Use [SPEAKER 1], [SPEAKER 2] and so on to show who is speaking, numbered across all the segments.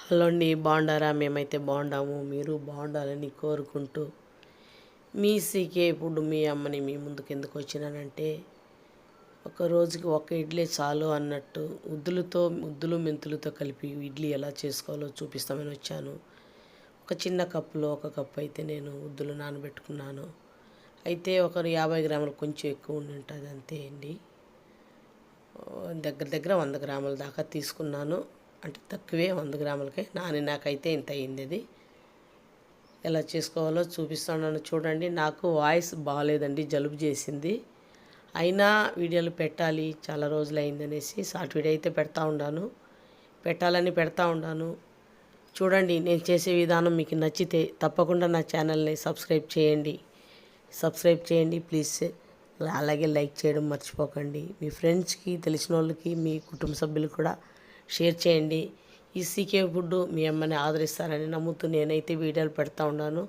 [SPEAKER 1] Hello అండి, బాగుండారా? మేమైతే బాగుండాము. మీరు బాగుండాలని కోరుకుంటూ మీ సీకే ఇప్పుడు మీ అమ్మని మీ ముందుకు ఎందుకు వచ్చినానంటే, ఒక రోజుకి ఒక ఇడ్లీ చాలు అన్నట్టు ఉద్దులు మెంతులతో కలిపి ఇడ్లీ ఎలా చేసుకోవాలో చూపిస్తామని వచ్చాను. ఒక చిన్న కప్పులో ఒక కప్పు అయితే నేను ఉద్దులు నానబెట్టుకున్నాను. అయితే ఒక 50 గ్రాములు కొంచెం ఎక్కువ ఉండి ఉంటుంది అంతే అండి. దగ్గర దగ్గర 100 గ్రాముల దాకా తీసుకున్నాను. అంటే తక్కువే, 100 గ్రాములకే నాకైతే ఇంత అయింది. అది ఎలా చేసుకోవాలో చూపిస్తున్నాను చూడండి. నాకు వాయిస్ బాగాలేదండి, జలుబు చేసింది. అయినా వీడియోలు పెట్టాలి, చాలా రోజులు అయిందనేసి షార్ట్ వీడియో అయితే పెడతా ఉండాను. చూడండి, నేను చేసే విధానం మీకు నచ్చితే తప్పకుండా నా ఛానల్ని సబ్స్క్రైబ్ చేయండి ప్లీజ్. అలాగే లైక్ చేయడం మర్చిపోకండి. మీ ఫ్రెండ్స్కి, తెలిసిన వాళ్ళకి, మీ కుటుంబ సభ్యులు కూడా షేర్ చేయండి. ఈ సీకే ఫుడ్ మీ అమ్మని ఆదరిస్తారని నమ్ముతూ నేనైతే వీడియోలు పెడతా ఉన్నాను.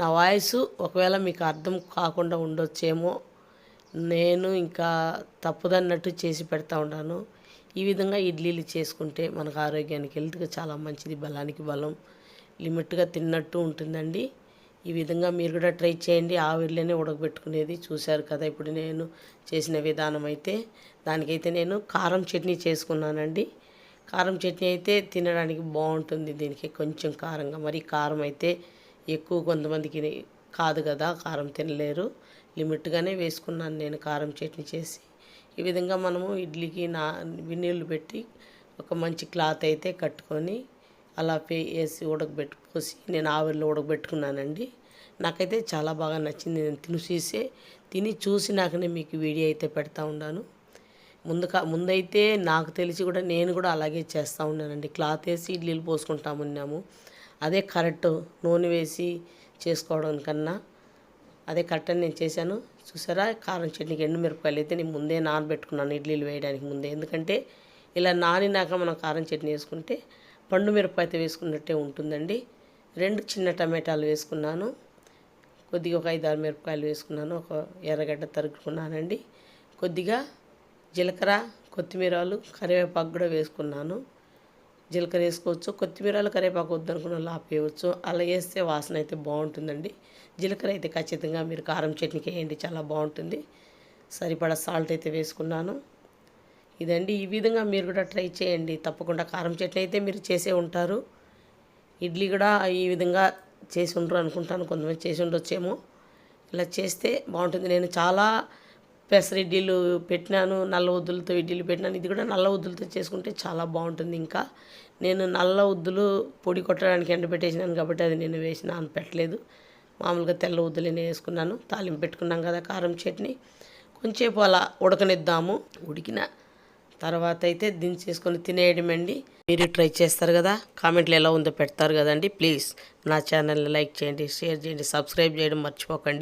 [SPEAKER 1] నా వాయిస్ ఒకవేళ మీకు అర్థం కాకుండా ఉండొచ్చేమో, నేను ఇంకా తప్పుదన్నట్టు చేసి పెడతా ఉన్నాను. ఈ విధంగా ఇడ్లీలు చేసుకుంటే మనకు ఆరోగ్యానికి, హెల్త్గా చాలా మంచిది. బలానికి బలం, లిమిట్గా తిన్నట్టు ఉంటుందండి. ఈ విధంగా మీరు కూడా ట్రై చేయండి. ఆవిరిలోనే ఉడకబెట్టుకునేది చూశారు కదా. ఇప్పుడు నేను చేసిన విధానం అయితే, దానికైతే నేను కారం చట్నీ చేసుకున్నానండి. కారం చట్నీ అయితే తినడానికి బాగుంటుంది. దీనికి కొంచెం కారంగా, మరి కారం అయితే ఎక్కువ కొంతమందికి కాదు కదా, కారం తినలేరు. లిమిట్గానే వేసుకున్నాను నేను కారం చట్నీ చేసి. ఈ విధంగా మనము ఇడ్లీకి నీళ్ళు పెట్టి ఒక మంచి క్లాత్ అయితే కట్టుకొని అలా వేసి పోసి నేను ఆవిరిలో ఉడకబెట్టుకున్నానండి. నాకైతే చాలా బాగా నచ్చింది. నేను తిని చూసినాకనే మీకు వీడియో అయితే పెడతా ఉన్నాను. ముందైతే నాకు తెలిసి కూడా నేను కూడా అలాగే చేస్తూ ఉన్నానండి. క్లాత్ వేసి ఇడ్లీలు పోసుకుంటామున్నాము. అదే కరెక్ట్. నూనె వేసి చేసుకోవడం కన్నా అదే కరెక్ట్ అని నేను చేశాను. చూసారా, కారం చట్నీకి ఎండుమిరపకాయలు అయితే నేను ముందే నానబెట్టుకున్నాను, ఇడ్లీలు వేయడానికి ముందే. ఎందుకంటే ఇలా నానినాక మనం కారం చట్నీ వేసుకుంటే పండు మిరపకాయ అయితే వేసుకున్నట్టే ఉంటుందండి. 2 చిన్న టమాటాలు వేసుకున్నాను. కొద్దిగా ఒక 5-6 మిరపకాయలు వేసుకున్నాను. ఒక ఎర్రగడ్డ తరుక్కున్నానండి. కొద్దిగా జీలకర్ర, కొత్తిమీరలు, కరివేపాకు కూడా వేసుకున్నాను. జీలకర్ర వేసుకోవచ్చు, కొత్తిమీరలు, కరివేపాకు వద్దనుకున్న వాళ్ళు ఆపేయవచ్చు. అలా వేస్తే వాసన అయితే బాగుంటుందండి. జీలకర్ర అయితే ఖచ్చితంగా మీరు కారం చట్నీకి వేయండి, చాలా బాగుంటుంది. సరిపడా సాల్ట్ అయితే వేసుకున్నాను. ఇదండి, ఈ విధంగా మీరు కూడా ట్రై చేయండి తప్పకుండా. కారం చట్నీ అయితే మీరు చేసే ఉంటారు. ఇడ్లీ కూడా ఈ విధంగా చేసి ఉండరు అనుకుంటాను, కొంతమంది చేసి ఉండొచ్చేమో. ఇలా చేస్తే బాగుంటుంది. నేను చాలా పెసర ఇడ్లీలు పెట్టినాను, నల్ల ఉద్దులతో ఇడ్లీలు పెట్టినాను. ఇది కూడా నల్ల ఉద్దులతో చేసుకుంటే చాలా బాగుంటుంది. ఇంకా నేను నల్ల ఉద్దులు పొడి కొట్టడానికి ఎండబెట్టేసినాను కాబట్టి అది నేను పెట్టలేదు. మామూలుగా తెల్ల ఉద్దులనే వేసుకున్నాను. తాలింపు పెట్టుకున్నాం కదా కారం చట్నీ, కొంచెంసేపు అలా ఉడకనిద్దాము. ఉడికిన తర్వాత అయితే దించేసుకొని తినేయడమండి. మీరు ట్రై చేస్తారు కదా, కామెంట్లు ఎలా ఉందో పెడతారు కదండి. ప్లీజ్ నా ఛానల్ని లైక్ చేయండి, షేర్ చేయండి, సబ్స్క్రైబ్ చేయడం మర్చిపోకండి.